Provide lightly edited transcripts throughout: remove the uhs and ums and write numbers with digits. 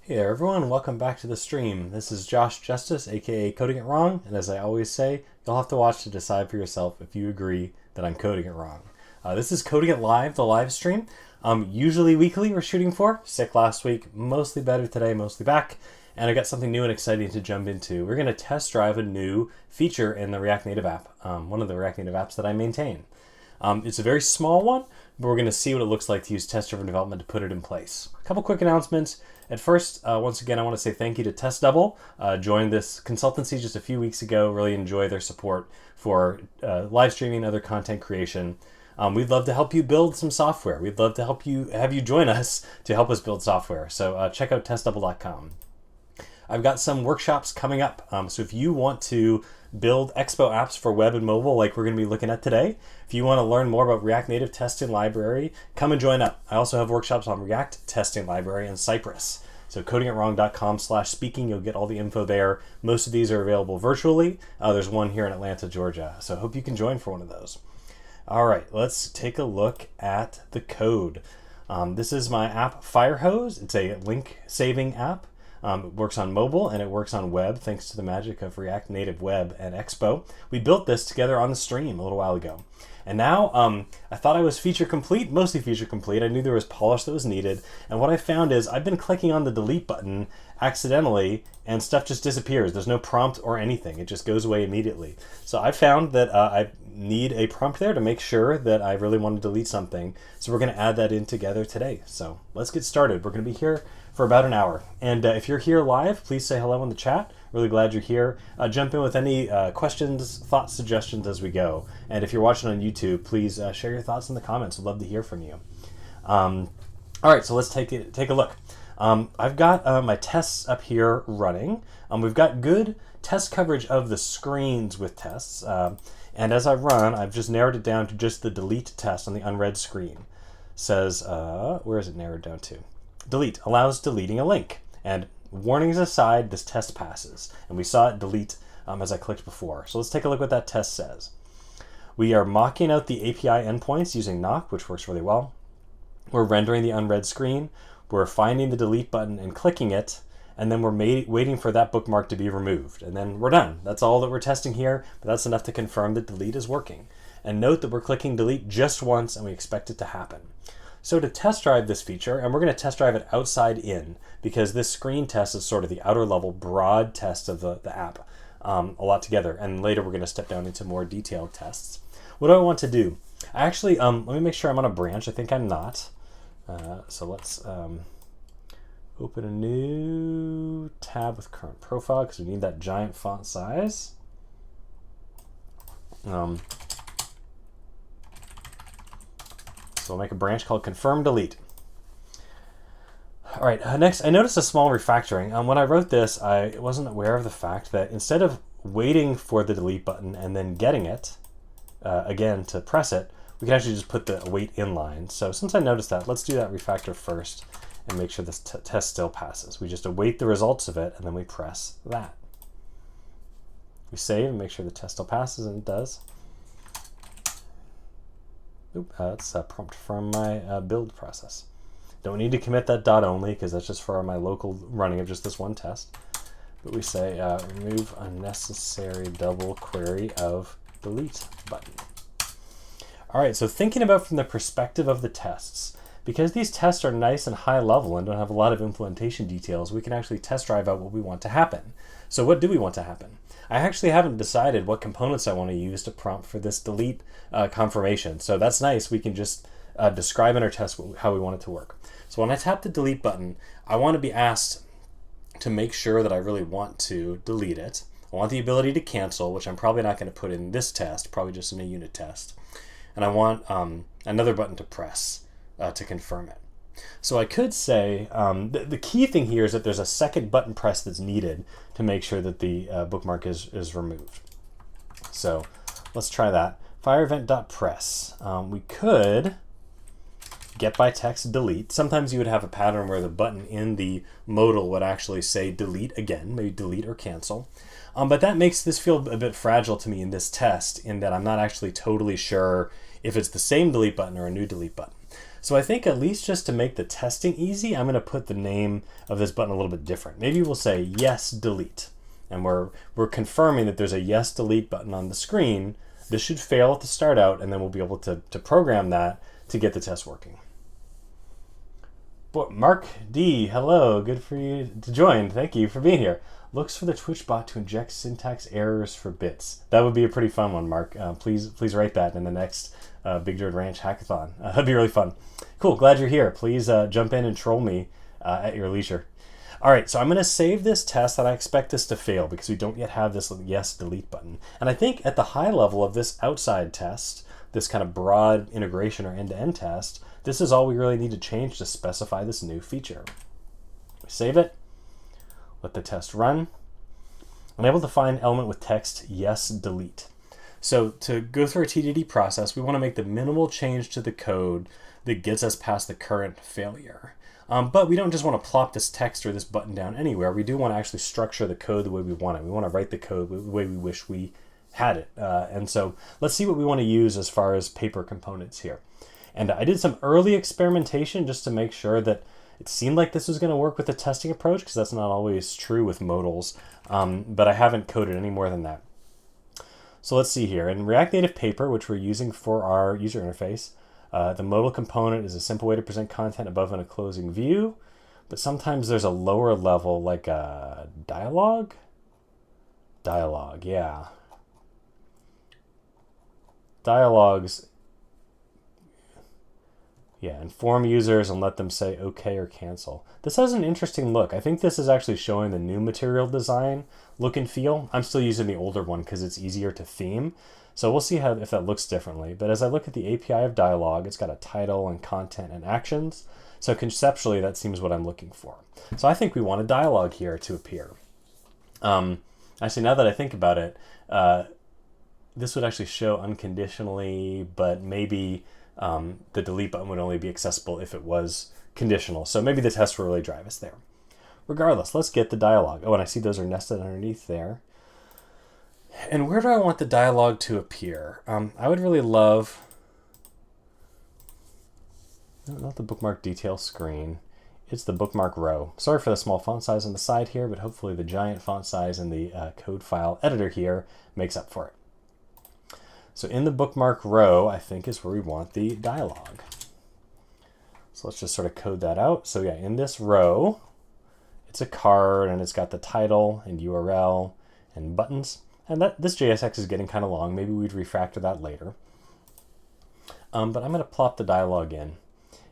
Hey there everyone, welcome back to the stream. This is Josh Justice, aka Coding It Wrong, and as I always say, you'll have to watch to decide for yourself if you agree that I'm coding it wrong. This is Coding It Live, the live stream. Usually weekly we're shooting for. Sick last week, mostly better today, mostly back. And I got something new and exciting to jump into. We're going to test drive a new feature in the React Native app, one of the React Native apps that I maintain. It's a very small one, but we're going to see what it looks like to use test-driven development to put it in place. A couple quick announcements. At first, once again, I want to say thank you to TestDouble. Joined this consultancy just a few weeks ago. Really enjoy their support for live streaming, other content creation. We'd love to help you build some software. We'd love to have you join us to help us build software. So check out testdouble.com. I've got some workshops coming up. So if you want to build Expo apps for web and mobile like we're going to be looking at today, if you want to learn more about React Native Testing Library, come and join up. I also have workshops on React Testing Library and Cypress. So codingitwrong.com/speaking, you'll get all the info there. Most of these are available virtually. There's one here in Atlanta, Georgia. So I hope you can join for one of those. All right, let's take a look at the code. This is my app Firehose. It's a link saving app. It works on mobile and it works on web thanks to the magic of React Native Web and Expo. We built this together on the stream a little while ago. And now I thought I was feature complete, mostly feature complete. I knew there was polish that was needed. And what I found is I've been clicking on the delete button accidentally and stuff just disappears. There's no prompt or anything. It just goes away immediately. So I found that I need a prompt there to make sure that I really want to delete something. So we're going to add that in together today. So let's get started. We're going to be here for about an hour. And if you're here live, please say hello in the chat. Really glad you're here. Jump in with any questions, thoughts, suggestions as we go. And if you're watching on YouTube, please share your thoughts in the comments. I'd love to hear from you. All right, so let's take a look. I've got my tests up here running. We've got good test coverage of the screens with tests. And as I run, I've just narrowed it down to just the delete test on the unread screen. Says, where is it narrowed down to? Delete allows deleting a link. And warnings aside, this test passes. And we saw it delete as I clicked before. So let's take a look what that test says. We are mocking out the API endpoints using knock, which works really well. We're rendering the unread screen. We're finding the delete button and clicking it. And then we're waiting for that bookmark to be removed. And then we're done. That's all that we're testing here, but that's enough to confirm that delete is working. And note that we're clicking delete just once and we expect it to happen. So to test drive this feature, and we're going to test drive it outside in, because this screen test is sort of the outer level broad test of the app a lot together. And later we're going to step down into more detailed tests. What do I want to do? I actually, let me make sure I'm on a branch. I think I'm not. So let's open a new tab with current profile because we need that giant font size. So we'll make a branch called confirm delete. All right, next I noticed a small refactoring. When I wrote this, I wasn't aware of the fact that instead of waiting for the delete button and then getting it, again to press it, we can actually just put the await inline. So since I noticed that, let's do that refactor first and make sure this test still passes. We just await the results of it and then we press that. We save and make sure the test still passes, and it does. That's a prompt from my build process. Don't need to commit that dot only because that's just for my local running of just this one test. But we say remove unnecessary double query of delete button. All right, so thinking about from the perspective of the tests, because these tests are nice and high level and don't have a lot of implementation details, we can actually test drive out what we want to happen. So what do we want to happen? I actually haven't decided what components I want to use to prompt for this delete confirmation. So that's nice. We can just describe in our test how we want it to work. So when I tap the delete button, I want to be asked to make sure that I really want to delete it. I want the ability to cancel, which I'm probably not going to put in this test, probably just in a unit test. And I want another button to press to confirm it. So I could say, the key thing here is that there's a second button press that's needed to make sure that the bookmark is removed. So let's try that. Fire event.press. We could get by text delete. Sometimes you would have a pattern where the button in the modal would actually say delete again, maybe delete or cancel. But that makes this feel a bit fragile to me in this test, in that I'm not actually totally sure if it's the same delete button or a new delete button. So I think at least just to make the testing easy, I'm going to put the name of this button a little bit different. Maybe we'll say yes delete. And we're confirming that there's a yes delete button on the screen. This should fail at the start out, and then we'll be able to program that to get the test working. But Mark D, hello, good for you to join. Thank you for being here. Looks for the Twitch bot to inject syntax errors for bits. That would be a pretty fun one, Mark. Please write that in the next Big Dirt Ranch hackathon. That'd be really fun. Cool, glad you're here. Please jump in and troll me at your leisure. All right, so I'm going to save this test, and I expect this to fail because we don't yet have this yes delete button. And I think at the high level of this outside test, this kind of broad integration or end-to-end test, this is all we really need to change to specify this new feature. Save it, let the test run. I'm able to find element with text yes delete. So to go through our TDD process, we want to make the minimal change to the code that gets us past the current failure. But we don't just want to plop this text or this button down anywhere. We do want to actually structure the code the way we want it. We want to write the code the way we wish we had it. And so let's see what we want to use as far as paper components here. And I did some early experimentation just to make sure that it seemed like this was going to work with the testing approach, because that's not always true with modals. But I haven't coded any more than that. So let's see here. In React Native Paper, which we're using for our user interface, the modal component is a simple way to present content above in a closing view, but sometimes there's a lower level, like a dialogue. Dialogue, yeah. Dialogues, yeah, inform users and let them say okay or cancel. This has an interesting look. I think this is actually showing the new material design look and feel. I'm still using the older one because it's easier to theme. So we'll see if that looks differently. But as I look at the API of dialogue, it's got a title and content and actions. So conceptually, that seems what I'm looking for. So I think we want a dialogue here to appear. Actually, now that I think about it, this would actually show unconditionally, but maybe the delete button would only be accessible if it was conditional. So maybe the test will really drive us there. Regardless, let's get the dialogue. Oh, and I see those are nested underneath there. And where do I want the dialogue to appear? I would really love, not the bookmark detail screen, it's the bookmark row. Sorry for the small font size on the side here, but hopefully the giant font size in the code file editor here makes up for it. So in the bookmark row, I think is where we want the dialogue. So let's just sort of code that out. So yeah, in this row, it's a card and it's got the title and URL and buttons. And this JSX is getting kind of long. Maybe we'd refactor that later. But I'm going to plop the dialogue in.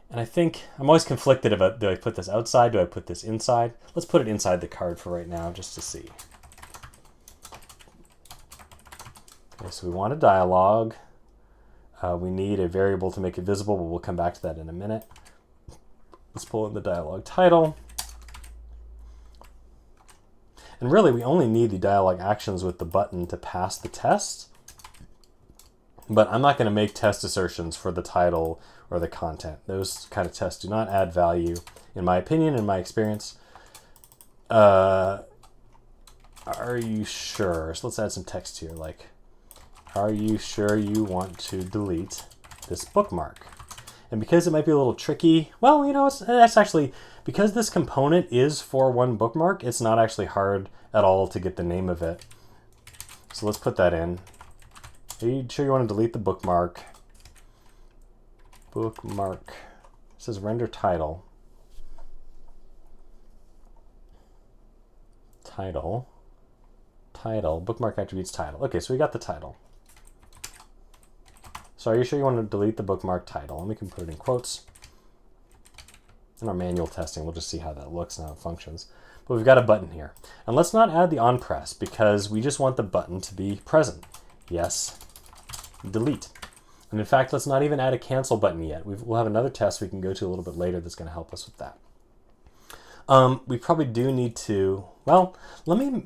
And I think I'm always conflicted about, do I put this outside? Do I put this inside? Let's put it inside the card for right now, just to see. Okay, so we want a dialogue. We need a variable to make it visible, but we'll come back to that in a minute. Let's pull in the dialogue title. And really, we only need the dialogue actions with the button to pass the test. But I'm not going to make test assertions for the title or the content. Those kind of tests do not add value, in my opinion, in my experience. Are you sure? So let's add some text here, like, are you sure you want to delete this bookmark? And because it might be a little tricky, well, you know, that's actually, because this component is for one bookmark, it's not actually hard at all to get the name of it. So let's put that in. Are you sure you want to delete the bookmark? Bookmark. It says render title. Title. Title. Bookmark attributes title. Okay, so we got the title. So are you sure you want to delete the bookmark title? And we can put it in quotes. In our manual testing, we'll just see how that looks and how it functions. But we've got a button here. And let's not add the on press because we just want the button to be present. Yes, delete. And in fact, let's not even add a cancel button yet. We'll have another test we can go to a little bit later that's going to help us with that. We probably do need to, well, let me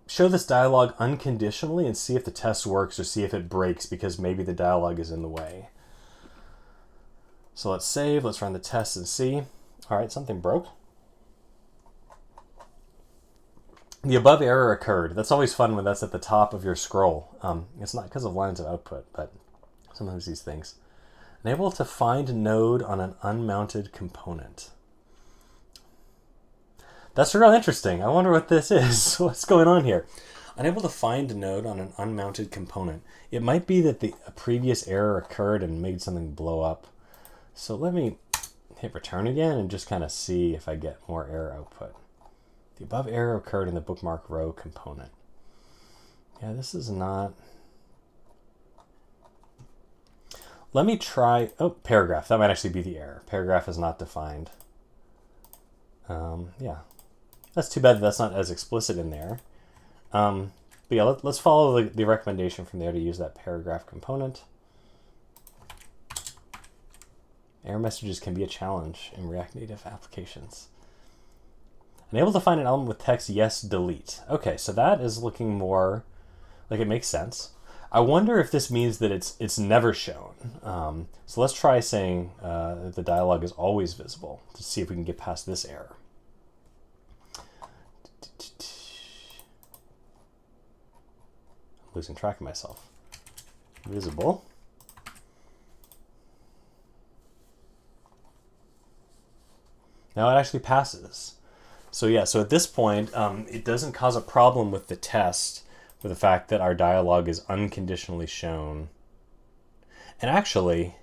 show this dialogue unconditionally and see if the test works or see if it breaks because maybe the dialogue is in the way. So let's save, let's run the test and see. All right, something broke. The above error occurred. That's always fun when that's at the top of your scroll. It's not because of lines of output, but sometimes these things. Unable to find a node on an unmounted component. That's real interesting. I wonder what this is. What's going on here? Unable to find a node on an unmounted component. It might be that a previous error occurred and made something blow up. So let me hit return again and just kind of see if I get more error output. The above error occurred in the bookmark row component. Yeah, this is not... Let me try... Oh, paragraph. That might actually be the error. Paragraph is not defined. Yeah. That's too bad that that's not as explicit in there. But yeah, let's follow the recommendation from there to use that paragraph component. Error messages can be a challenge in React Native applications. Unable to find an element with text, yes, delete. Okay, so that is looking more like it makes sense. I wonder if this means that it's never shown. So let's try saying that the dialog is always visible to see if we can get past this error. I'm losing track of myself. Visible. Now it actually passes. So yeah, so at this point, it doesn't cause a problem with the test with the fact that our dialog is unconditionally shown. And actually,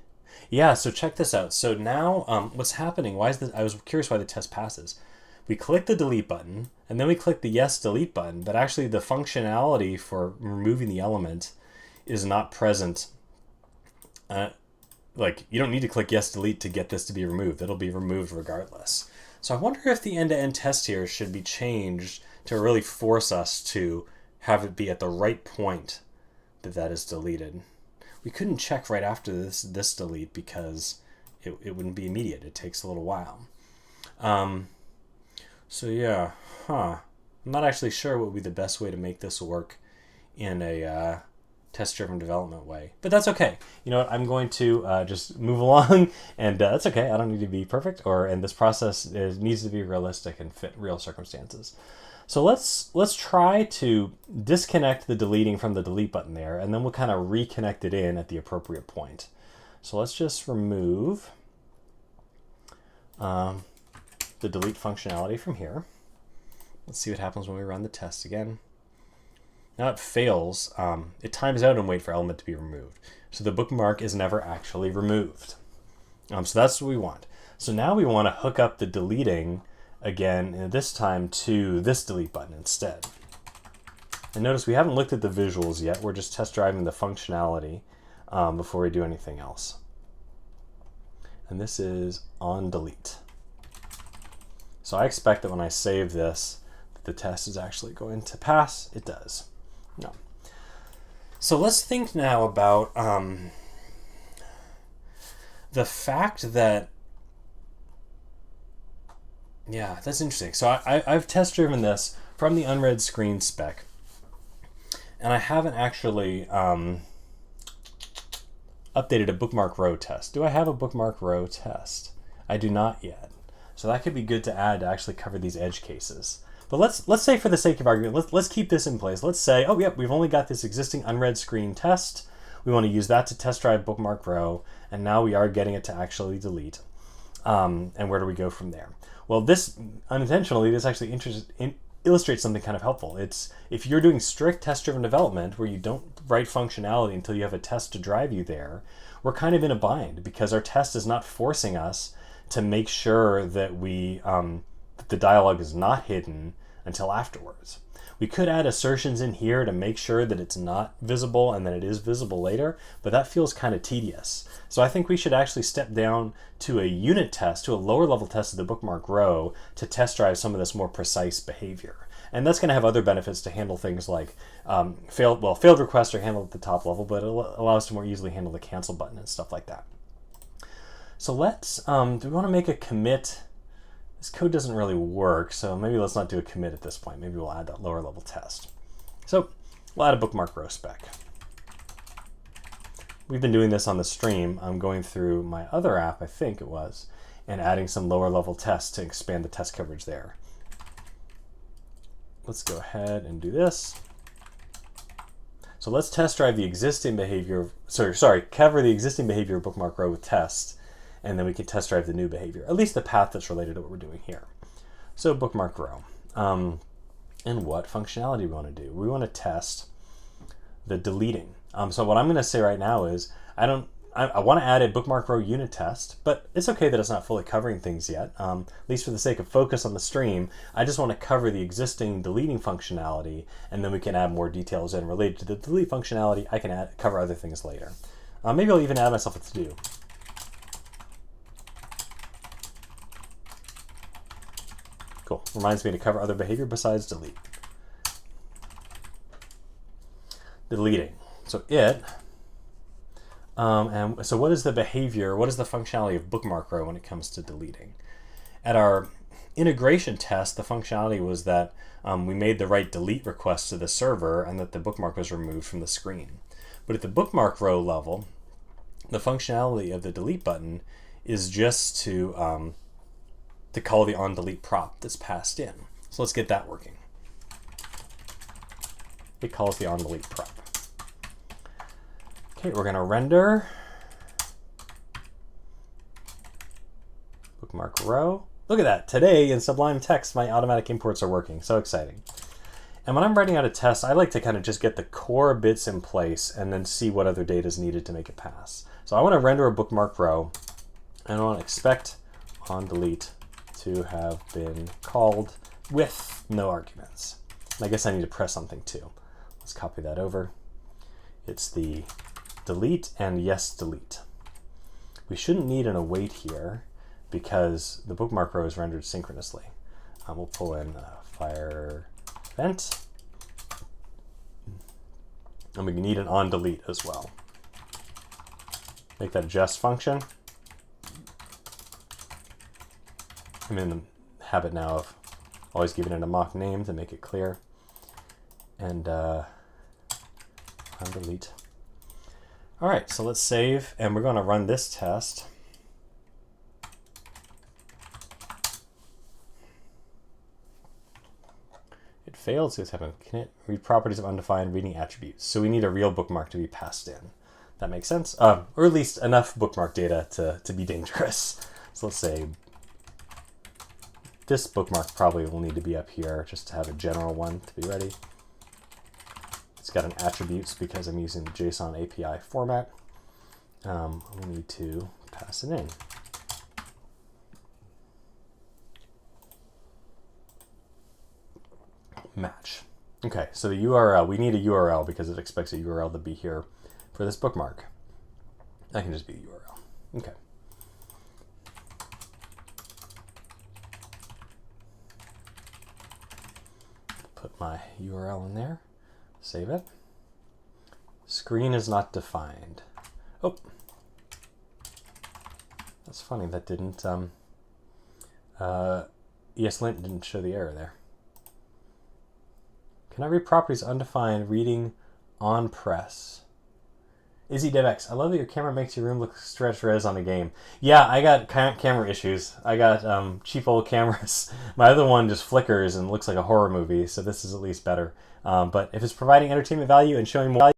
yeah, so check this out. So now what's happening, why is this, I was curious why the test passes. We click the delete button, and then we click the yes delete button, but actually the functionality for removing the element is not present. Like, you don't need to click yes delete to get this to be removed. It'll be removed regardless. So I wonder if the end-to-end test here should be changed to really force us to have it be at the right point that that is deleted. We couldn't check right after this delete because it wouldn't be immediate. It takes a little while. So yeah, I'm not actually sure what would be the best way to make this work in a test-driven development way, but that's okay. You know what? I'm going to just move along, and that's okay. I don't need to be perfect, and this process needs to be realistic and fit real circumstances. So let's try to disconnect the deleting from the delete button there, and then we'll kind of reconnect it in at the appropriate point. So let's just remove the delete functionality from here. Let's see what happens when we run the test again. Now it fails. It times out and waits for element to be removed. So the bookmark is never actually removed. So that's what we want. So now we want to hook up the deleting again, and this time to this delete button instead. And notice we haven't looked at the visuals yet. We're just test driving the functionality before we do anything else. And this is on delete. So I expect that when I save this, the test is actually going to pass. It does. No. So let's think now about the fact that, yeah, that's interesting. So I've test driven this from the unread screen spec, and I haven't actually updated a bookmark row test. Do I have a bookmark row test? I do not yet. So that could be good to add to actually cover these edge cases. But let's say for the sake of argument, let's keep this in place. Let's say, oh, yep, we've only got this existing unread screen test. We want to use that to test drive bookmark row, and now we are getting it to actually delete. And where do we go from there? Well, this unintentionally, this actually illustrates something kind of helpful. It's if you're doing strict test-driven development where you don't write functionality until you have a test to drive you there, we're kind of in a bind because our test is not forcing us to make sure that the dialog is not hidden until afterwards. We could add assertions in here to make sure that it's not visible and that it is visible later, but that feels kind of tedious. So I think we should actually step down to a unit test, to a lower level test of the bookmark row to test drive some of this more precise behavior. And that's going to have other benefits to handle things like failed requests are handled at the top level, but it'll allow us to more easily handle the cancel button and stuff like that. So let's, do we want to make a commit? This code doesn't really work, so maybe let's not do a commit at this point. Maybe we'll add that lower level test. So we'll add a bookmark row spec. We've been doing this on the stream. I'm going through my other app, I think it was, and adding some lower level tests to expand the test coverage there. Let's go ahead and do this. So So let's test drive the existing behavior, cover the existing behavior of bookmark row with tests, and then we can test drive the new behavior, at least the path that's related to what we're doing here. So bookmark row. And what functionality we want to do? We want to test the deleting. So what I'm going to say right now is I want to add a bookmark row unit test, but it's okay that it's not fully covering things yet. At least for the sake of focus on the stream, I just want to cover the existing deleting functionality, and then we can add more details in related to the delete functionality. I can cover other things later. Maybe I'll even add myself a to-do. Cool. Reminds me to cover other behavior besides delete. Deleting. So and so what is the behavior, what is the functionality of bookmark row when it comes to deleting? At our integration test, the functionality was that we made the right delete request to the server and that the bookmark was removed from the screen. But at the bookmark row level, the functionality of the delete button is just to call the onDelete prop that's passed in. So let's get that working. It calls the onDelete prop. Okay, we're going to render bookmark row. Look at that. Today in Sublime Text, my automatic imports are working. So exciting. And when I'm writing out a test, I like to kind of just get the core bits in place and then see what other data is needed to make it pass. So I want to render a bookmark row, and I want to expect onDelete to have been called with no arguments. And I guess I need to press something too. Let's copy that over. It's the delete and yes delete. We shouldn't need an await here because the bookmark row is rendered synchronously. We'll pull in fire event, and we need an onDelete as well. Make that just function. I'm in the habit now of always giving it a mock name to make it clear. And onDelete. All right, so let's save, and we're going to run this test. It failed, so it's happening. Can it read properties of undefined reading attributes? So we need a real bookmark to be passed in. That makes sense, or at least enough bookmark data to be dangerous. So let's say this bookmark probably will need to be up here just to have a general one to be ready. It's got an attributes because I'm using the JSON API format. We need to pass it in. Match. Okay, so the URL, we need a URL because it expects a URL to be here for this bookmark. That can just be the URL. Okay. Put my URL in there. Save it. Screen is not defined. Oh, that's funny. That didn't. ESLint didn't show the error there. Can I read properties undefined reading on press? Izzy DevX, I love that your camera makes your room look stretch res on a game. Yeah, I got camera issues. I got cheap old cameras. My other one just flickers and looks like a horror movie, so this is at least better. But if it's providing entertainment value and showing more value,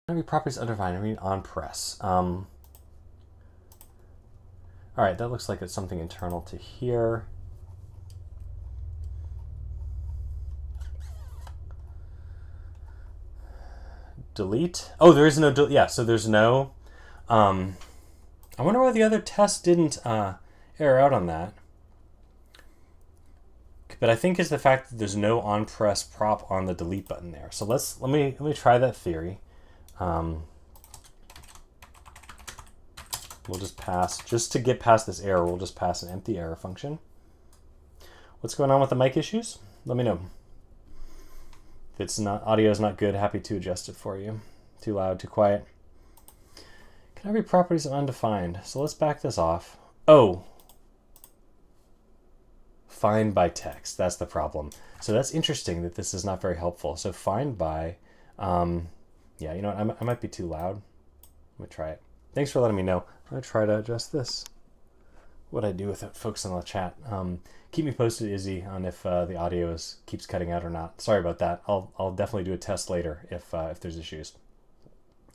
read properties undefined, read on press. All right, that looks like it's something internal to here. Delete. Oh, there is no delete. Yeah, so there's no. I wonder why the other test didn't error out on that. But I think it's the fact that there's no on press prop on the delete button there. So let me try that theory. We'll just pass, just to get past this error, we'll just pass an empty error function. What's going on with the mic issues? Let me know. If it's not, audio is not good, happy to adjust it for you. Too loud, too quiet. Can I read properties of undefined? So let's back this off. Oh, find by text, that's the problem. So that's interesting that this is not very helpful. So find by, yeah, you know what, I might be too loud. Let me try it. Thanks for letting me know. I'm gonna try to adjust this. what I do with it, folks in the chat. Keep me posted, Izzy, on if the audio keeps cutting out or not. Sorry about that. I'll definitely do a test later if there's issues.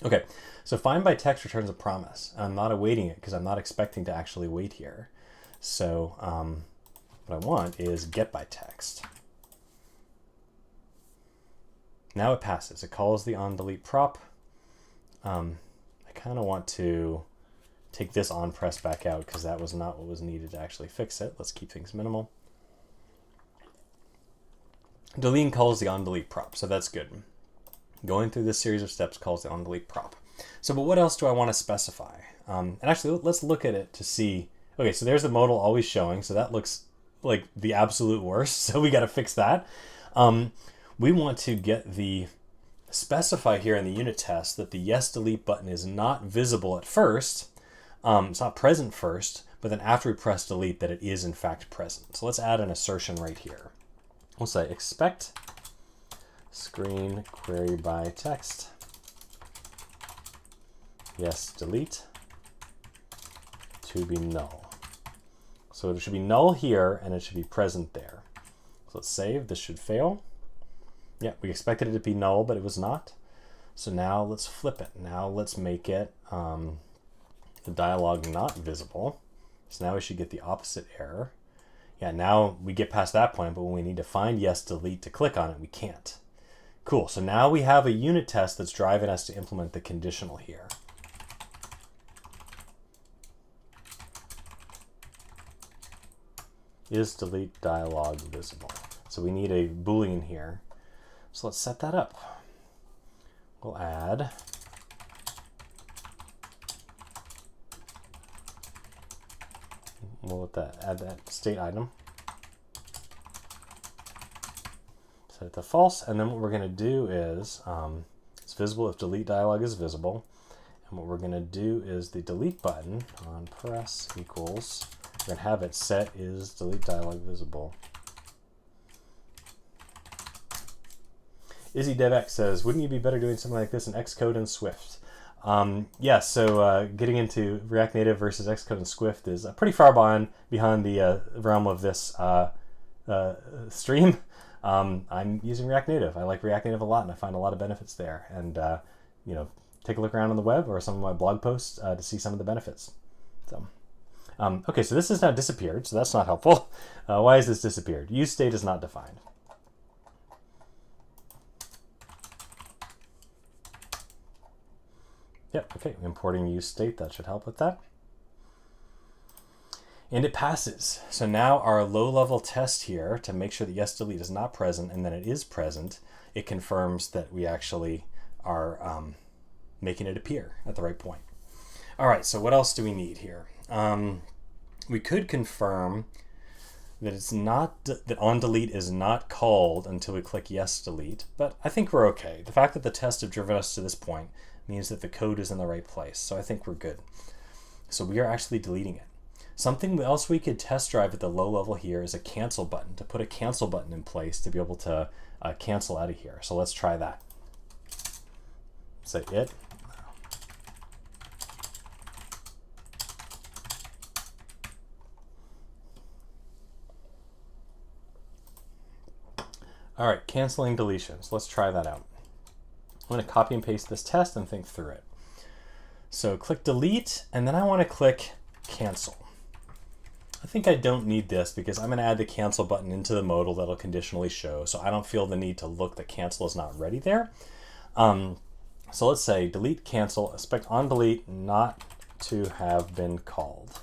Okay, so find by text returns a promise. I'm not awaiting it because I'm not expecting to actually wait here. So what I want is get by text. Now it passes. It calls the onDelete prop. I kind of want to take this onPress back out because that was not what was needed to actually fix it. Let's keep things minimal. Deleting calls the onDelete prop, so that's good. Going through this series of steps calls the onDelete prop. So, but what else do I want to specify? And actually, let's look at it to see. Okay, so there's the modal always showing, so that looks like the absolute worst. So we got to fix that. We want to get the specify here in the unit test that the yes delete button is not visible at first. It's not present first, but then after we press delete that it is in fact present. So let's add an assertion right here. We'll say expect screen query by text yes delete to be null. So it should be null here and it should be present there. So let's save. This should fail. Yeah, we expected it to be null, but it was not. So now let's flip it. Now let's make it the dialog not visible. So now we should get the opposite error. Yeah, now we get past that point, but when we need to find yes delete to click on it, we can't. Cool, so now we have a unit test that's driving us to implement the conditional here. Is delete dialog visible? So we need a Boolean here. So let's set that up. We'll add add that state item. Set it to false, and then what we're going to do is it's visible if delete dialog is visible, and what we're going to do is the delete button on press equals, we're going to have it set is delete dialog visible. Izzy DevX says, wouldn't you be better doing something like this in Xcode and Swift? Yeah, so getting into React Native versus Xcode and Swift is pretty far behind the realm of this stream. I'm using React Native. I like React Native a lot, and I find a lot of benefits there. And you know, take a look around on the web or some of my blog posts to see some of the benefits. So, okay, so this has now disappeared, so that's not helpful. Why has this disappeared? Use state is not defined. Yep, okay, importing use state, that should help with that. And it passes. So now our low-level test here to make sure that yes delete is not present and then it is present, it confirms that we actually are making it appear at the right point. All right, so what else do we need here? We could confirm that it's not that onDelete is not called until we click yes delete, but I think we're okay. The fact that the tests have driven us to this point means that the code is in the right place, so I think we're good. So we are actually deleting it. Something else we could test drive at the low level here is a cancel button, to put a cancel button in place to be able to cancel out of here. So let's try that. Say it. All right, canceling deletions. Let's try that out. I'm going to copy and paste this test and think through it. So click delete, and then I want to click cancel. I think I don't need this because I'm going to add the cancel button into the modal that'll conditionally show, so I don't feel the need to look that cancel is not ready there. So let's say delete cancel, expect onDelete not to have been called.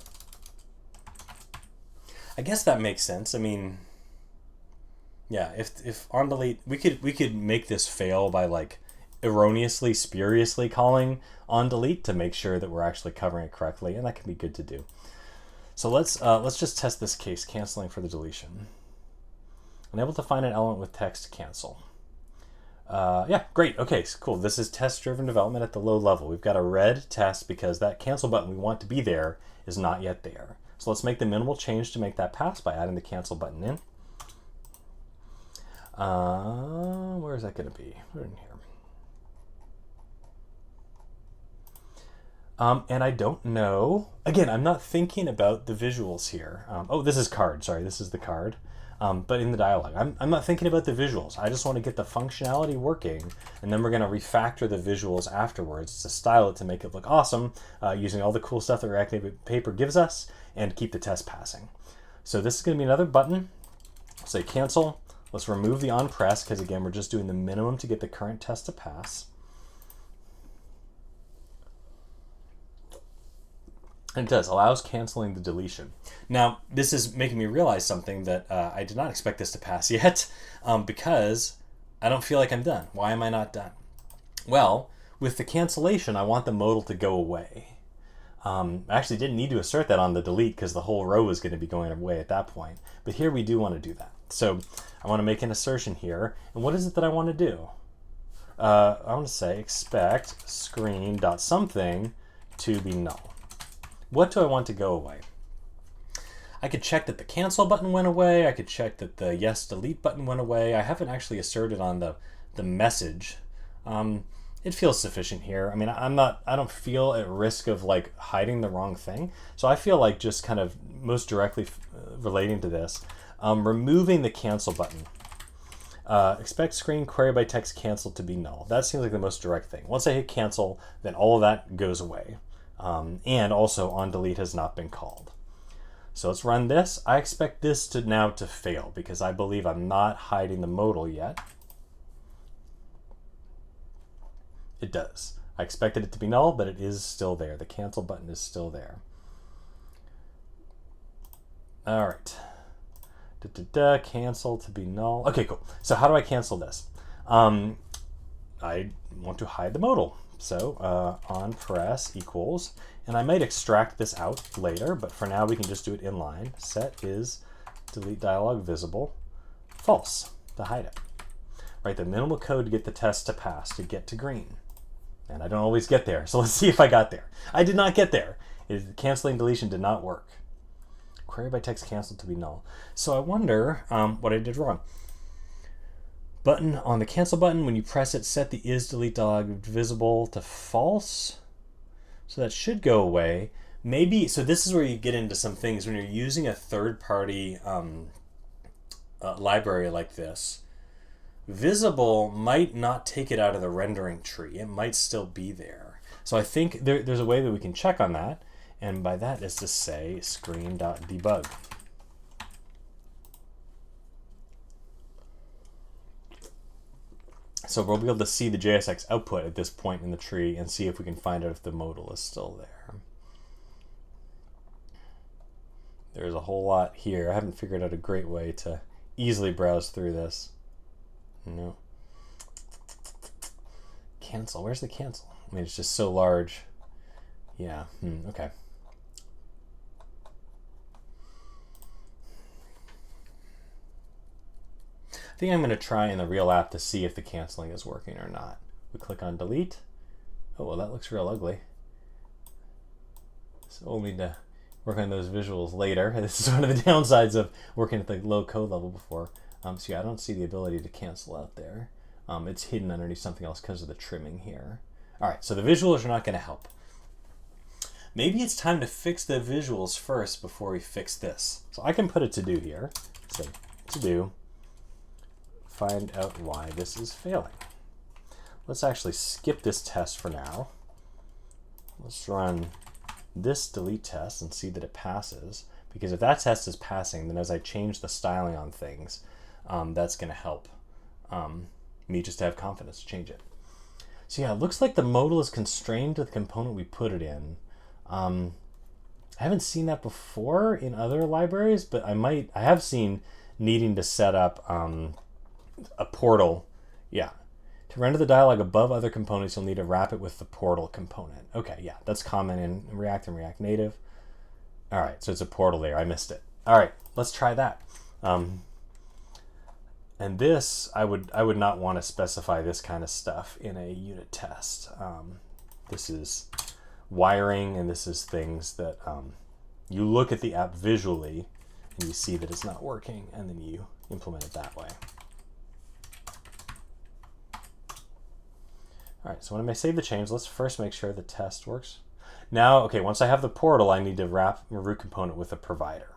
I guess that makes sense. I mean, yeah, if onDelete, we could make this fail by like erroneously, spuriously calling onDelete to make sure that we're actually covering it correctly, and that can be good to do. So let's just test this case, canceling for the deletion. Unable to find an element with text cancel. Yeah, great. Okay, cool. This is test-driven development at the low level. We've got a red test because that cancel button we want to be there is not yet there. So let's make the minimal change to make that pass by adding the cancel button in. Where is that going to be? We're in here. And I don't know. Again, I'm not thinking about the visuals here. Oh, this is card. Sorry, this is the card. But in the dialog, I'm not thinking about the visuals. I just want to get the functionality working, and then we're going to refactor the visuals afterwards to style it to make it look awesome, using all the cool stuff that React Native Paper gives us, and keep the test passing. So this is going to be another button. Say cancel. Let's remove the on press, because again, we're just doing the minimum to get the current test to pass. And it does, allows canceling the deletion. Now, this is making me realize something that I did not expect this to pass yet, because I don't feel like I'm done. Why am I not done? Well, with the cancellation, I want the modal to go away. I actually didn't need to assert that on the delete because the whole row was going to be going away at that point. But here we do want to do that. So I want to make an assertion here. And what is it that I want to do? I want to say expect screen.something to be null. What do I want to go away? I could check that the cancel button went away. I could check that the yes delete button went away. I haven't actually asserted on the message. It feels sufficient here. I mean, I don't feel at risk of like hiding the wrong thing. So I feel like just kind of most directly relating to this, removing the cancel button. Expect screen query by text cancel to be null. That seems like the most direct thing. Once I hit cancel, then all of that goes away. And also on delete has not been called. So let's run this. I expect this to now to fail because I believe I'm not hiding the modal yet. It does. I expected it to be null, but it is still there. The cancel button is still there. All right. Cancel to be null. Okay, cool. So how do I cancel this? I want to hide the modal. So on press equals, and I might extract this out later, but for now we can just do it inline. Set is delete dialog visible false to hide it. Right, the minimal code to get the test to pass, to get to green. And I don't always get there, so let's see if I got there. I did not get there. Canceling deletion did not work. Query by text canceled to be null. So I wonder what I did wrong. Button on the cancel button, when you press it, set the is delete dialog visible to false. So that should go away. Maybe, so this is where you get into some things when you're using a third-party library like this. Visible might not take it out of the rendering tree. It might still be there. So I think there's a way that we can check on that. And by that is to say screen.debug. So we'll be able to see the JSX output at this point in the tree and see if we can find out if the modal is still there. There's a whole lot here. I haven't figured out a great way to easily browse through this. No. Cancel. Where's the cancel? I mean, it's just so large. Yeah. Okay. I think I'm going to try in the real app to see if the canceling is working or not. We click on delete. Oh, well, that looks real ugly. So we'll need to work on those visuals later. This is one of the downsides of working at the low code level before. So yeah, I don't see the ability to cancel out there. It's hidden underneath something else because of the trimming here. All right, so the visuals are not going to help. Maybe it's time to fix the visuals first before we fix this. So I can put a to-do here. Say to-do, find out why this is failing. Let's actually skip this test for now. Let's run this delete test and see that it passes. Because if that test is passing, then as I change the styling on things, that's going to help me just to have confidence to change it. So yeah, it looks like the modal is constrained to the component we put it in. I haven't seen that before in other libraries, but I have seen needing to set up a portal. Yeah. To render the dialog above other components, you'll need to wrap it with the portal component. Okay, yeah, that's common in React and React Native. All right, so it's a portal there. I missed it. All right, let's try that. And this, I would not want to specify this kind of stuff in a unit test. This is wiring, and this is things that you look at the app visually, and you see that it's not working, and then you implement it that way. All right, so when I save the change, let's first make sure the test works. Now, okay, once I have the portal, I need to wrap my root component with a provider.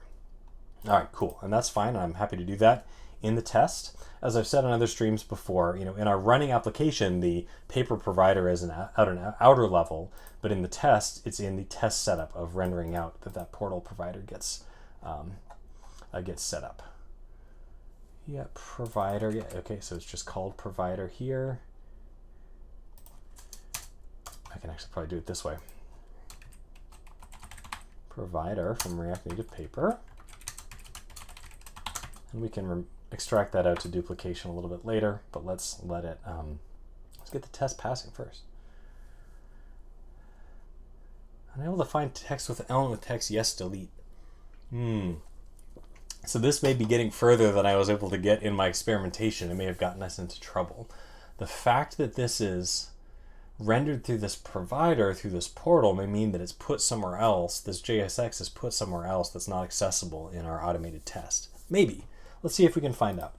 All right, cool, and that's fine. I'm happy to do that in the test. As I've said on other streams before, in our running application, the paper provider is an outer level, but in the test, it's in the test setup of rendering out that portal provider gets set up. Yeah, provider. Yeah, okay, so it's just called provider here. I can actually probably do it this way. Provider from React Native Paper. And we can extract that out to duplication a little bit later, but let's let it, let's get the test passing first. I'm able to find text with element with text yes delete. So this may be getting further than I was able to get in my experimentation. It may have gotten us into trouble. The fact that this is rendered through this provider, through this portal, may mean that it's put somewhere else. This JSX is put somewhere else that's not accessible in our automated test. Maybe. Let's see if we can find out.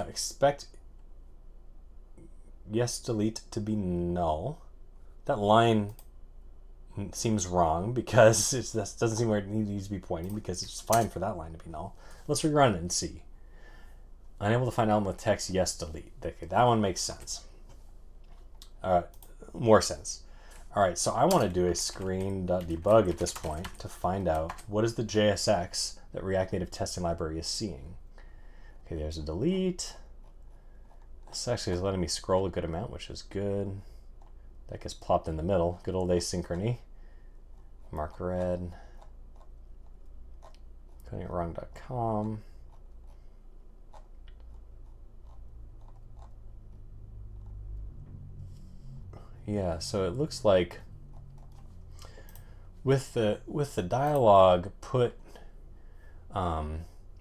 Expect yes delete to be null. That line seems wrong because that doesn't seem where it needs to be pointing, because it's fine for that line to be null. Let's rerun it and see. Unable to find element with text yes delete. Okay, that one makes sense. More sense. All right, so I want to do a screen.debug at this point to find out what is the JSX that React Native testing library is seeing. Okay, there's a delete. This actually is letting me scroll a good amount, which is good. That gets plopped in the middle. Good old asynchrony. Mark red. codingitwrong.com. Yeah, so it looks like with the dialog put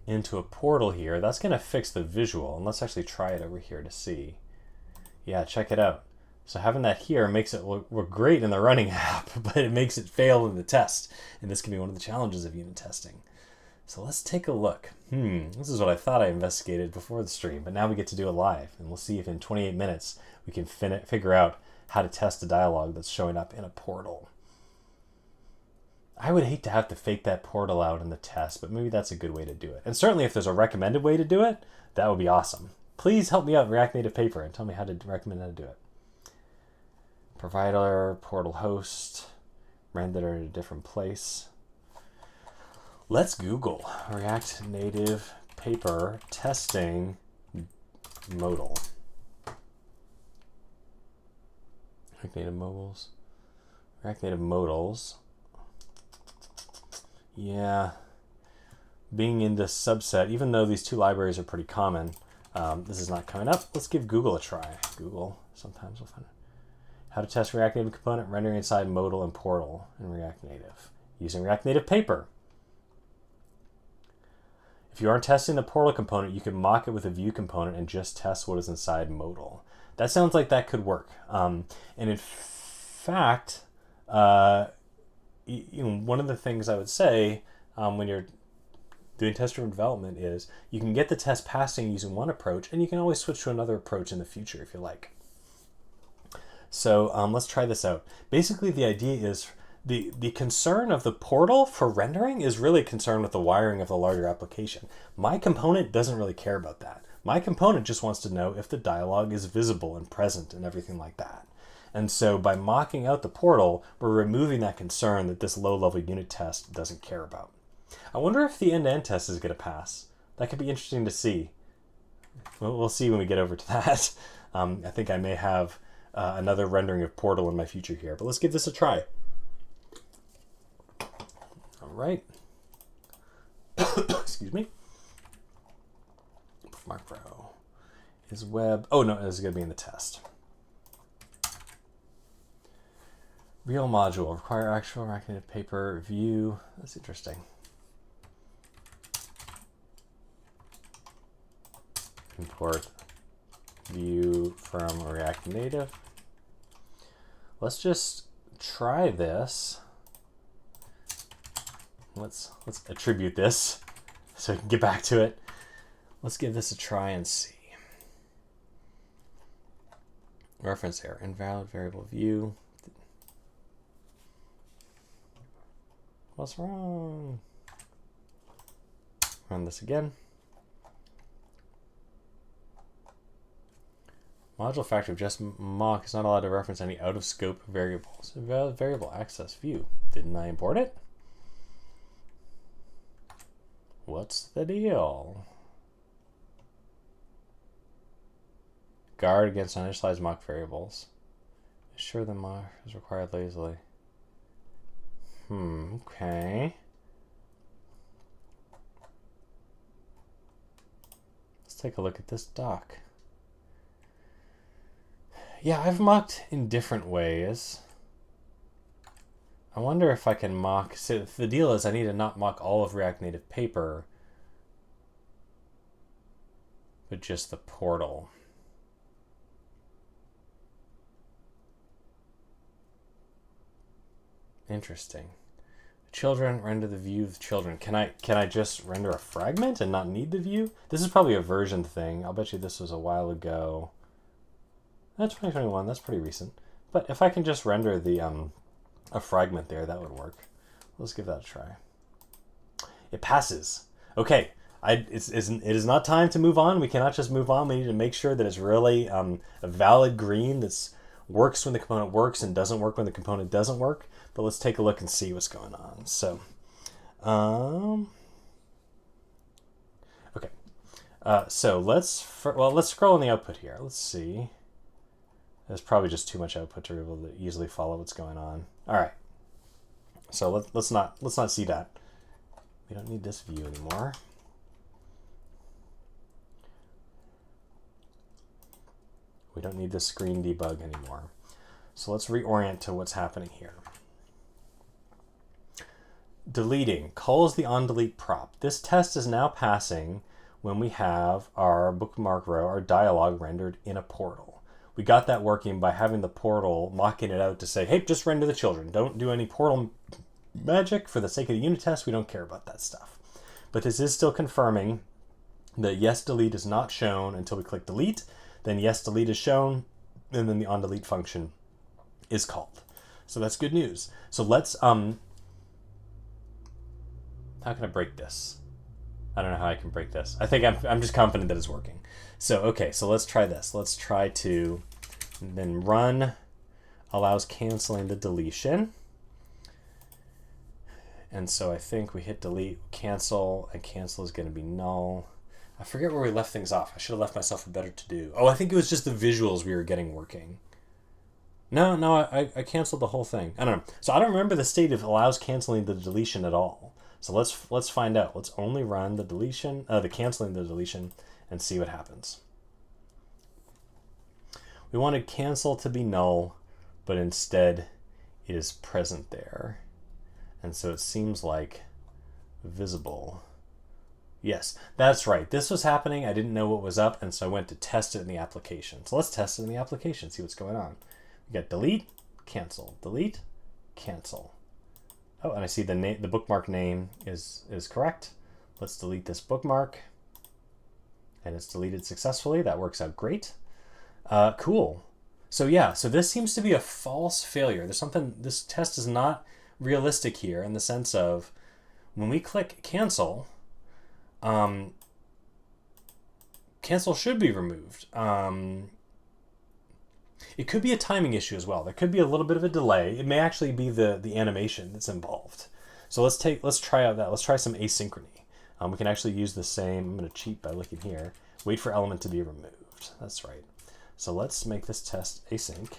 into a portal here, that's going to fix the visual. And let's actually try it over here to see. Yeah, check it out. So having that here makes it look great in the running app, but it makes it fail in the test. And this can be one of the challenges of unit testing. So let's take a look. This is what I thought I investigated before the stream, but now we get to do it live. And we'll see if in 28 minutes we can figure out how to test a dialog that's showing up in a portal. I would hate to have to fake that portal out in the test, but maybe that's a good way to do it. And certainly if there's a recommended way to do it, that would be awesome. Please help me out, React Native Paper, and tell me how to recommend how to do it. Provider, portal host, render at a different place. Let's Google React Native Paper testing modal. React Native modals. React Native modals. Yeah. Being in this subset, even though these two libraries are pretty common, this is not coming up. Let's give Google a try. Google, sometimes we'll find it. How to test React Native component rendering inside modal and portal in React Native using React Native Paper. If you aren't testing the portal component, you can mock it with a view component and just test what is inside modal. That sounds like that could work. And in fact, one of the things I would say when you're doing test-driven development is you can get the test passing using one approach, and you can always switch to another approach in the future if you like. So let's try this out. Basically, the idea is the concern of the portal for rendering is really concerned with the wiring of the larger application. My component doesn't really care about that. My component just wants to know if the dialog is visible and present and everything like that. And so by mocking out the portal, we're removing that concern that this low-level unit test doesn't care about. I wonder if the end-to-end test is going to pass. That could be interesting to see. We'll see when we get over to that. I think I may have another rendering of portal in my future here, but let's give this a try. All right. Excuse me. Bookmark row is web. Oh no, this is going to be in the test. Real module, require actual React Native Paper view. That's interesting. Import view from React Native. Let's just try this. Let's attribute this so we can get back to it. Let's give this a try and see. Reference error, invalid variable view. What's wrong? Run this again. Module factor of just mock is not allowed to reference any out-of-scope variables. Variable access view. Didn't I import it? What's the deal? Guard against uninitialized mock variables. Ensure the mock is required lazily. Okay. Let's take a look at this doc. Yeah, I've mocked in different ways. I wonder if I can mock. So the deal is I need to not mock all of React Native paper, but just the portal. Interesting. Children, render the view of the children. Can I just render a fragment and not need the view? This is probably a version thing. I'll bet you this was a while ago. That's 2021. That's pretty recent. But if I can just render the a fragment there, that would work. Let's give that a try. It passes. Okay. It is not time to move on. We cannot just move on. We need to make sure that it's really a valid green that works when the component works and doesn't work when the component doesn't work. But let's take a look and see what's going on. So, okay. So let's scroll in the output here. Let's see. There's probably just too much output to be able to easily follow what's going on. All right. So let's not see that. We don't need this view anymore. We don't need this screen debug anymore. So let's reorient to what's happening here. Deleting calls the onDelete prop. This test is now passing when we have our bookmark row, our dialog rendered in a portal. We got that working by having the portal mocking it out to say, hey, just render the children. Don't do any portal magic for the sake of the unit test. We don't care about that stuff. But this is still confirming that yes, delete is not shown until we click delete. Then yes, delete is shown, and then the onDelete function is called. So that's good news. So let's, how can I break this? I don't know how I can break this. I think I'm just confident that it's working. So, okay, so let's try this. Let's try to then run allows canceling the deletion. And so I think we hit delete, cancel, and cancel is going to be null. I forget where we left things off. I should have left myself a better to-do. Oh, I think it was just the visuals we were getting working. No, I canceled the whole thing. I don't know. So I don't remember the state of allows canceling the deletion at all. So let's find out. Let's only run the deletion, the canceling the deletion, and see what happens. We wanted cancel to be null, but instead it is present there. And so it seems like visible. Yes, that's right. This was happening. I didn't know what was up, and so I went to test it in the application. So let's test it in the application, see what's going on. We got delete, cancel, delete, cancel. Oh, and I see the bookmark name is correct. Let's delete this bookmark. And it's deleted successfully. That works out great. Cool. So yeah, so this seems to be a false failure. There's something, this test is not realistic here in the sense of when we click cancel, cancel should be removed. It could be a timing issue as well. There could be a little bit of a delay. It may actually be the animation that's involved. So let's try out that. Let's try some asynchrony. We can actually use the same, I'm going to cheat by looking here, wait for element to be removed. That's right. So let's make this test async.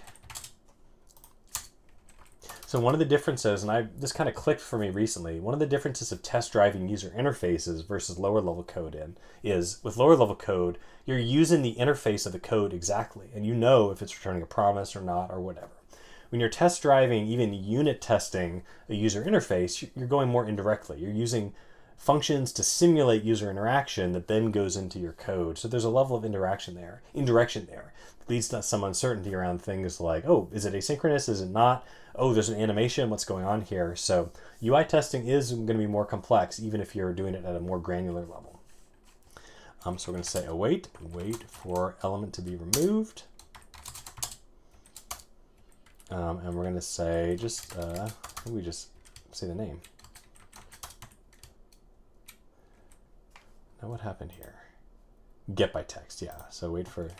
So one of the differences, and this kind of clicked for me recently, one of the differences of test driving user interfaces versus lower level code is with lower level code, you're using the interface of the code exactly, and you know if it's returning a promise or not or whatever. When you're test driving, even unit testing a user interface, you're going more indirectly. You're using functions to simulate user interaction that then goes into your code. So there's a level of indirection there. It leads to some uncertainty around things like, oh, is it asynchronous? Is it not? Oh, there's an animation. What's going on here? So UI testing is going to be more complex, even if you're doing it at a more granular level. So we're going to say await, wait for element to be removed. And we're going to say we just say the name. what happened here? Get by text, yeah. So wait for,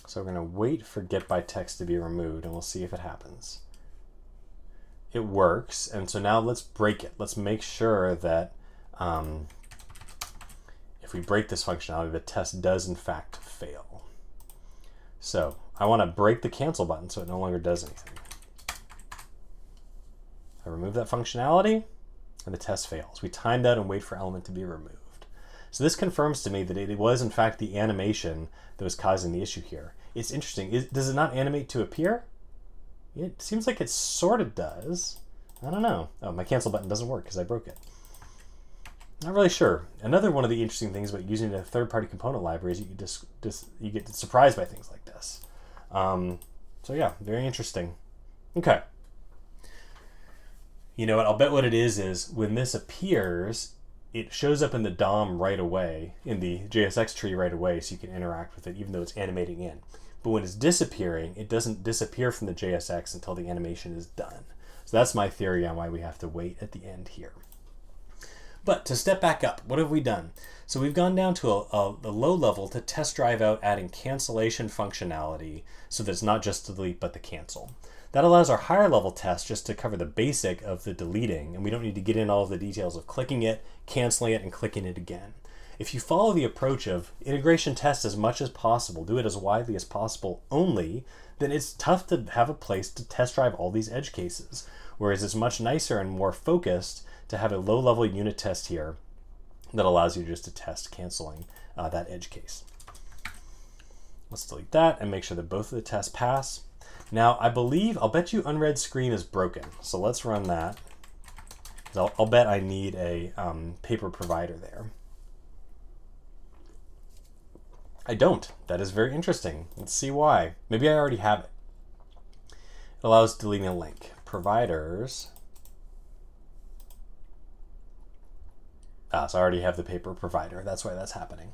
so we're gonna wait for get by text to be removed and we'll see if it happens. It works, and so now let's break it. Let's make sure that if we break this functionality, the test does in fact fail. So I want to break the cancel button so it no longer does anything. I remove that functionality and the test fails. We timed out and wait for element to be removed. So this confirms to me that it was in fact the animation that was causing the issue here. It's interesting. Does it not animate to appear? It seems like it sort of does. I don't know. Oh, my cancel button doesn't work because I broke it. Not really sure. Another one of the interesting things about using a third-party component library is you get surprised by things like this. So yeah, very interesting. Okay. You know what? I'll bet what it is when this appears, it shows up in the DOM right away, in the JSX tree right away, so you can interact with it even though it's animating in. But when it's disappearing, it doesn't disappear from the JSX until the animation is done. So that's my theory on why we have to wait at the end here. But to step back up, what have we done? So we've gone down to a low level to test drive out adding cancellation functionality so that it's not just the delete but the cancel. That allows our higher level test just to cover the basic of the deleting, and we don't need to get in all of the details of clicking it, canceling it, and clicking it again. If you follow the approach of integration test as much as possible, do it as widely as possible only, then it's tough to have a place to test drive all these edge cases. Whereas it's much nicer and more focused to have a low-level unit test here that allows you just to test canceling that edge case. Let's delete that and make sure that both of the tests pass. Now, I'll bet you unread screen is broken. So let's run that. I'll bet I need a paper provider there. I don't. That is very interesting. Let's see why. Maybe I already have it. It allows deleting a link. Providers. So I already have the paper provider. That's why that's happening.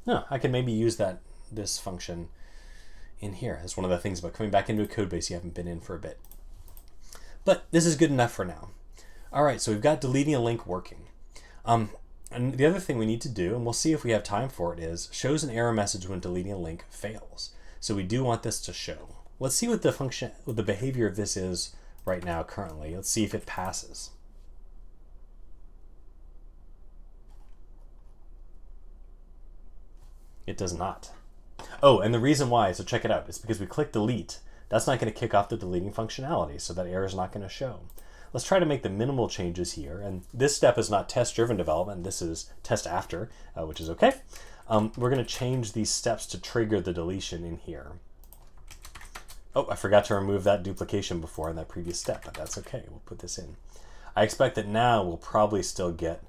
No, I can maybe use this function in here. That's one of the things about coming back into a code base you haven't been in for a bit. But this is good enough for now. All right, so we've got deleting a link working. And the other thing we need to do, and we'll see if we have time for it, is shows an error message when deleting a link fails. So we do want this to show. Let's see what the behavior of this is right now currently. Let's see if it passes. It does not. Oh, and the reason why, so check it out, is because we click delete. That's not going to kick off the deleting functionality, so that error is not going to show. Let's try to make the minimal changes here, and this step is not test-driven development, this is test after, which is okay. We're going to change these steps to trigger the deletion in here. Oh, I forgot to remove that duplication before in that previous step, but that's okay, we'll put this in. I expect that now we'll probably still get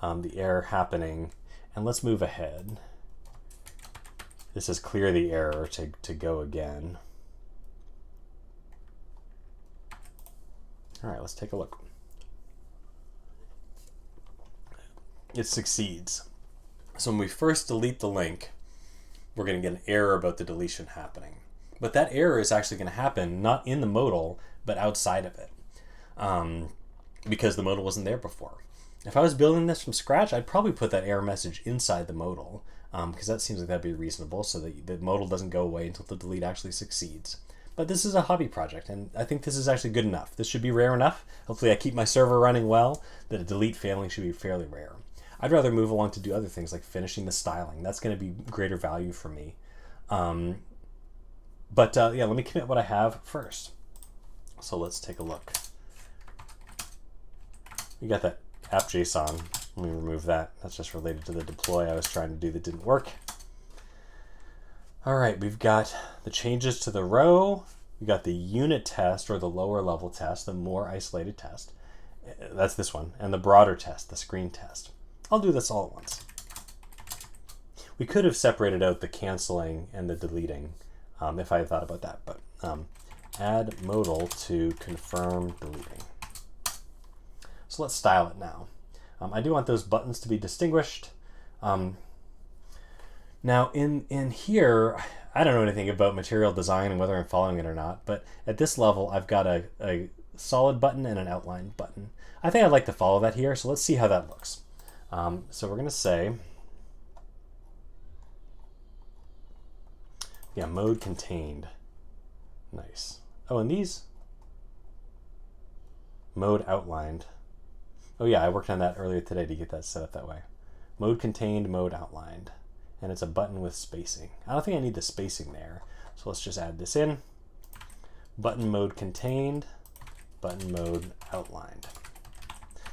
the error happening, and let's move ahead. This is clear the error to go again. All right, let's take a look. It succeeds. So when we first delete the link, we're going to get an error about the deletion happening. But that error is actually going to happen not in the modal, but outside of it, because the modal wasn't there before. If I was building this from scratch, I'd probably put that error message inside the modal, because that seems like that'd be reasonable, so that the modal doesn't go away until the delete actually succeeds. But this is a hobby project, and I think this is actually good enough. This should be rare enough. Hopefully I keep my server running well, that a delete failing should be fairly rare. I'd rather move along to do other things like finishing the styling. That's going to be greater value for me. Yeah, let me commit what I have first. So let's take a look. We got that app.json. Let me remove that. That's just related to the deploy I was trying to do that didn't work. All right, we've got the changes to the row. We got the unit test, or the lower level test, the more isolated test. That's this one. And the broader test, the screen test. I'll do this all at once. We could have separated out the canceling and the deleting if I had thought about that, but add modal to confirm deleting. So let's style it now. I do want those buttons to be distinguished. Now in here, I don't know anything about material design and whether I'm following it or not, but at this level I've got a solid button and an outline button. I think I'd like to follow that here, so let's see how that looks. So we're going to say, yeah, mode contained. Nice. Oh, and these, mode outlined. Oh yeah, I worked on that earlier today to get that set up that way. Mode contained, mode outlined. And it's a button with spacing. I don't think I need the spacing there. So let's just add this in. Button mode contained, button mode outlined.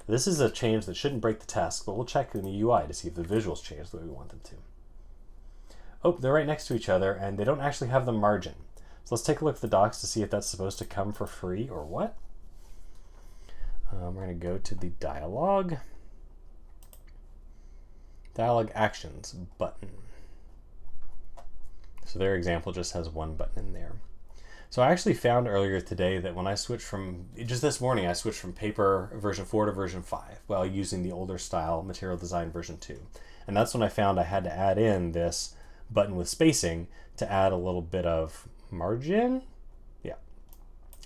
This is a change that shouldn't break the task, but we'll check in the UI to see if the visuals change the way we want them to. Oh, they're right next to each other and they don't actually have the margin. So let's take a look at the docs to see if that's supposed to come for free or what. We're going to go to the dialog. Dialog actions button. So their example just has one button in there. So I actually found earlier today that when I switched from, just this morning, I switched from paper version 4 to version 5 while using the older style material design version 2. And that's when I found I had to add in this button with spacing to add a little bit of margin. Yeah,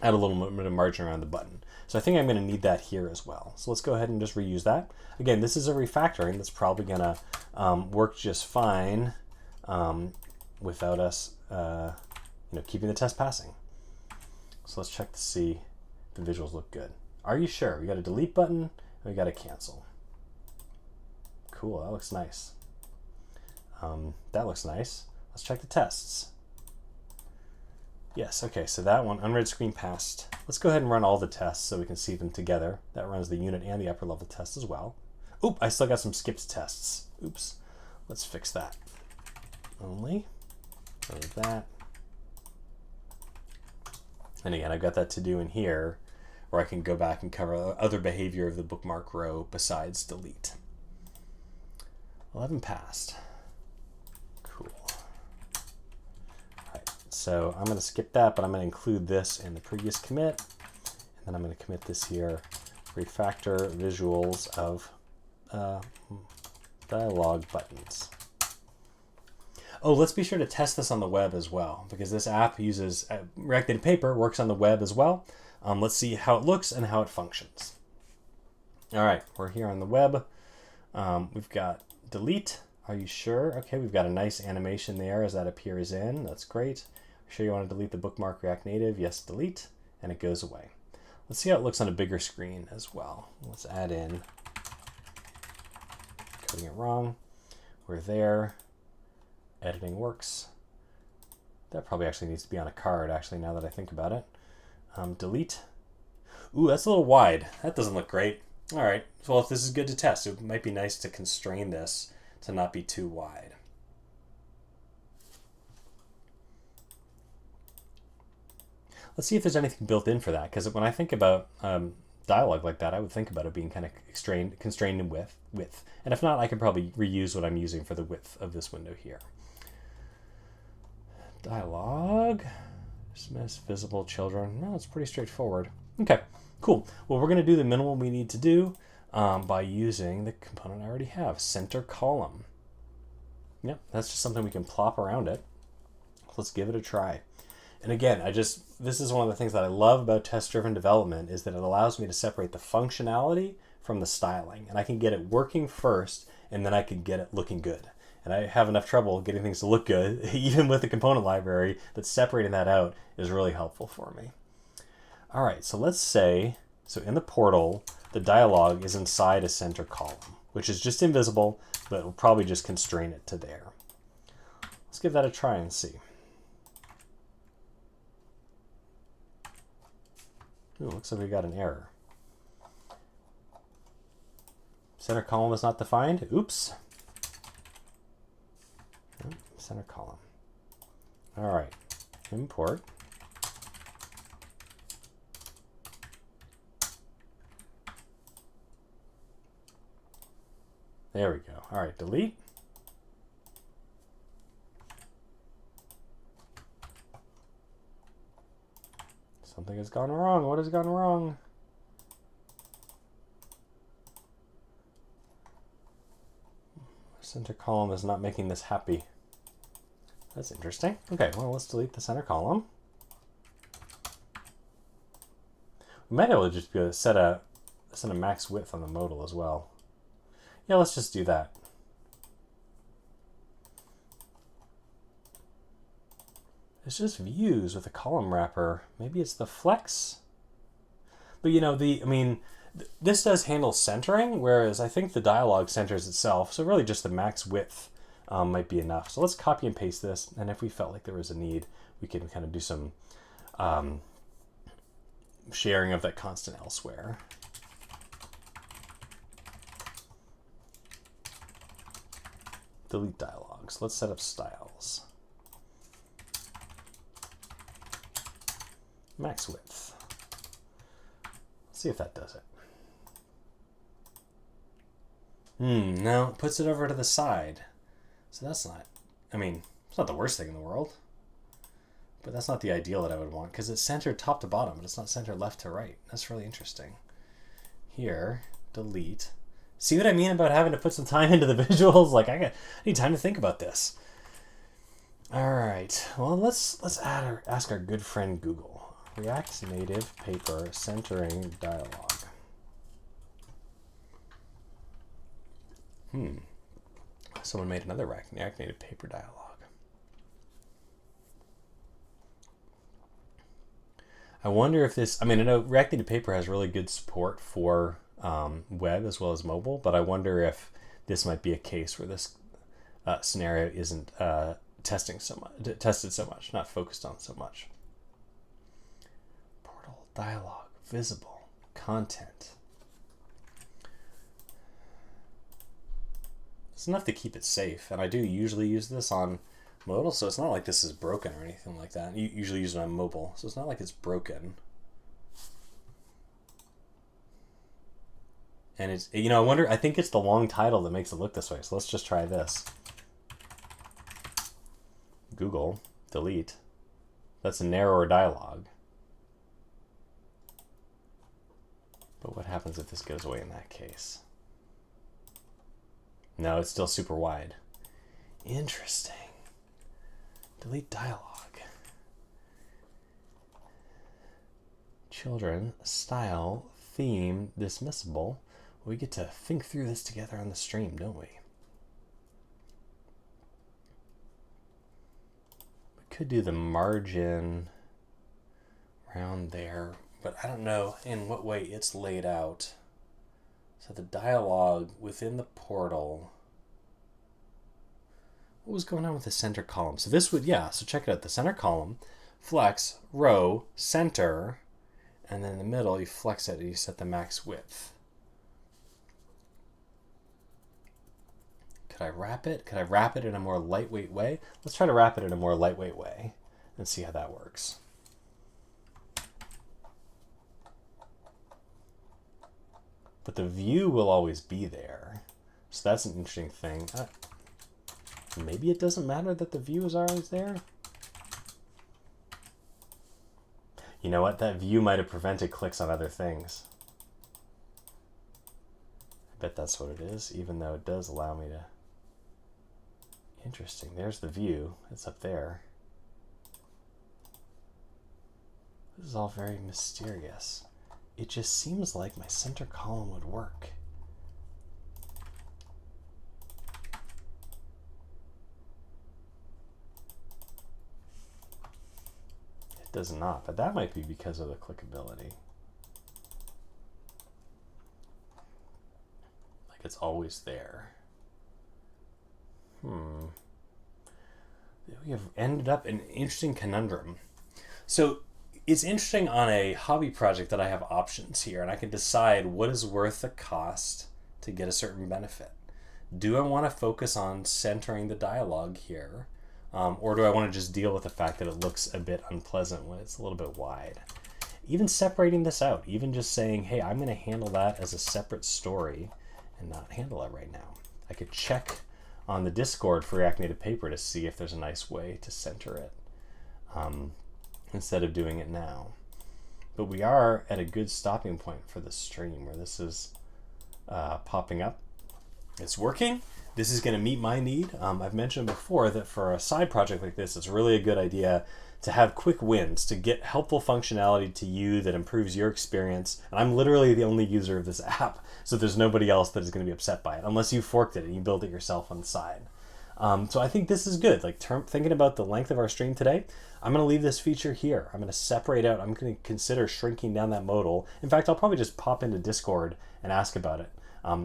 add a little bit of margin around the button. So I think I'm going to need that here as well. So let's go ahead and just reuse that. Again, this is a refactoring that's probably going to work just fine without us keeping the test passing. So let's check to see if the visuals look good. Are you sure? We got a delete button and we got a cancel. Cool, that looks nice. That looks nice. Let's check the tests. Yes, okay, so that one, unread screen passed. Let's go ahead and run all the tests so we can see them together. That runs the unit and the upper level test as well. Oop, I still got some skipped tests. Oops, let's fix that. Only, like that. And again, I've got that to do in here where I can go back and cover other behavior of the bookmark row besides delete. 11 passed. Cool. All right, so I'm going to skip that, but I'm going to include this in the previous commit. And then I'm going to commit this here, refactor visuals of dialog buttons. Oh, let's be sure to test this on the web as well, because this app uses React Native Paper, works on the web as well. Let's see how it looks and how it functions. All right, we're here on the web. We've got delete. Are you sure? Okay, we've got a nice animation there as that appears in. That's great. Are you sure you want to delete the bookmark React Native? Yes, delete, and it goes away. Let's see how it looks on a bigger screen as well. Let's add in, coding it wrong. We're there. Editing works. That probably actually needs to be on a card, actually, now that I think about it. Delete. Ooh, that's a little wide. That doesn't look great. All right, well, if this is good to test, it might be nice to constrain this to not be too wide. Let's see if there's anything built in for that, because when I think about dialogue like that, I would think about it being kind of constrained in width. And if not, I could probably reuse what I'm using for the width of this window here. Dialogue, dismiss visible children. No, it's pretty straightforward. Okay, cool. Well, we're going to do the minimum we need to do by using the component I already have, center column. Yep, that's just something we can plop around it. Let's give it a try. And again, this is one of the things that I love about test-driven development is that it allows me to separate the functionality from the styling. And I can get it working first, and then I can get it looking good. And I have enough trouble getting things to look good, even with the component library, that separating that out is really helpful for me. All right, so let's say, so in the portal, the dialog is inside a center column, which is just invisible, but we'll probably just constrain it to there. Let's give that a try and see. Ooh, looks like we got an error. Center column is not defined. Oops. Oh, center column. All right. Import. There we go. All right, delete. Something has gone wrong. What has gone wrong? Center column is not making this happy. That's interesting. Okay, well, let's delete the center column. We might be able to just set a max width on the modal as well. Yeah, let's just do that. It's just views with a column wrapper. Maybe it's the flex. But you know, this does handle centering, whereas I think the dialog centers itself. So really just the max width might be enough. So let's copy and paste this. And if we felt like there was a need, we can kind of do some sharing of that constant elsewhere. Delete dialogues. Let's set up styles. Max width. Let's see if that does it. No, it puts it over to the side. So that's not, I mean, it's not the worst thing in the world. But that's not the ideal that I would want, because it's centered top to bottom, but it's not centered left to right. That's really interesting. Here, delete. See what I mean about having to put some time into the visuals? Like, I need time to think about this. All right, well, let's ask our good friend Google. React Native paper centering dialog. Someone made another React Native paper dialog. I wonder if this, I mean, I know React Native paper has really good support for web as well as mobile, but I wonder if this might be a case where this scenario isn't tested so much, not focused on so much. Portal, dialog, visible, content. It's enough to keep it safe, and I do usually use this on modal, so it's not like this is broken or anything like that. You usually use it on mobile, so it's not like it's broken. And it's, you know, I think it's the long title that makes it look this way, so let's just try this. Google, delete. That's a narrower dialogue. But what happens if this goes away in that case? No, it's still super wide. Interesting. Delete dialogue. Children, style, theme, dismissible. We get to think through this together on the stream, don't we? We could do the margin around there, but I don't know in what way it's laid out. So the dialogue within the portal. What was going on with the center column? So this would, yeah, so check it out. The center column, flex, row, center, and then in the middle you flex it and you set the max width. Could I wrap it? Could I wrap it in a more lightweight way? Let's try to wrap it in a more lightweight way and see how that works. But the view will always be there. So that's an interesting thing. Maybe it doesn't matter that the view is always there. You know what? That view might have prevented clicks on other things. I bet that's what it is, even though it does allow me to. Interesting. There's the view. It's up there. This is all very mysterious. It just seems like my center column would work. It does not, but that might be because of the clickability. Like it's always there. We have ended up in an interesting conundrum. So it's interesting on a hobby project that I have options here and I can decide what is worth the cost to get a certain benefit. Do I want to focus on centering the dialogue here? Or do I want to just deal with the fact that it looks a bit unpleasant when it's a little bit wide? Even separating this out, even just saying, hey, I'm going to handle that as a separate story and not handle it right now. I could check on the Discord for React Native Paper to see if there's a nice way to center it. Instead of doing it now. But we are at a good stopping point for the stream where this is popping up. It's working. This is going to meet my need. I've mentioned before that for a side project like this, it's really a good idea to have quick wins, to get helpful functionality to you that improves your experience. And I'm literally the only user of this app, so there's nobody else that is going to be upset by it, unless you forked it and you build it yourself on the side. So I think this is good. Like thinking about the length of our stream today, I'm going to leave this feature here. I'm going to separate out, I'm going to consider shrinking down that modal. In fact, I'll probably just pop into Discord and ask about it.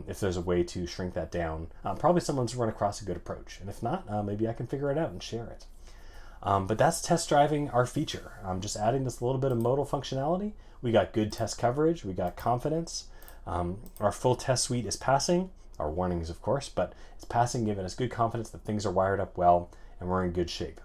If there's a way to shrink that down. Probably someone's run across a good approach. And if not, maybe I can figure it out and share it. But that's test driving our feature. I'm just adding this little bit of modal functionality. We got good test coverage. We got confidence. Our full test suite is passing. Our warnings, of course, but it's passing, giving us good confidence that things are wired up well and we're in good shape.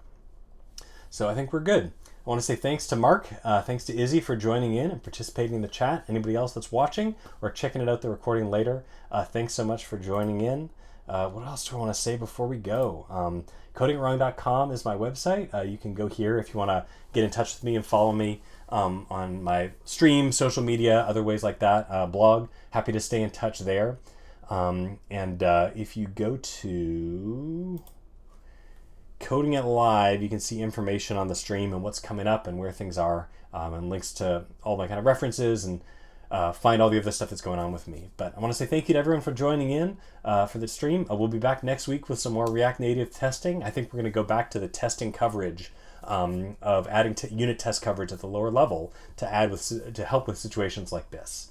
So I think we're good. I want to say thanks to Mark, thanks to Izzy for joining in and participating in the chat. Anybody else that's watching or checking it out the recording later, thanks so much for joining in. What else do I want to say before we go? Codingitwrong.com is my website. You can go here if you want to get in touch with me and follow me on my stream, social media, other ways like that, blog. Happy to stay in touch there. If you go to Coding It Live, you can see information on the stream and what's coming up and where things are, and links to all my kind of references and find all the other stuff that's going on with me. But I want to say thank you to everyone for joining in for the stream. We'll be back next week with some more React Native testing. I think we're going to go back to the testing coverage of adding unit test coverage at the lower level to help with situations like this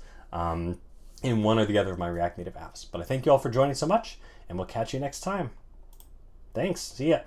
in one or the other of my React Native apps. But I thank you all for joining so much, and we'll catch you next time. Thanks. See ya.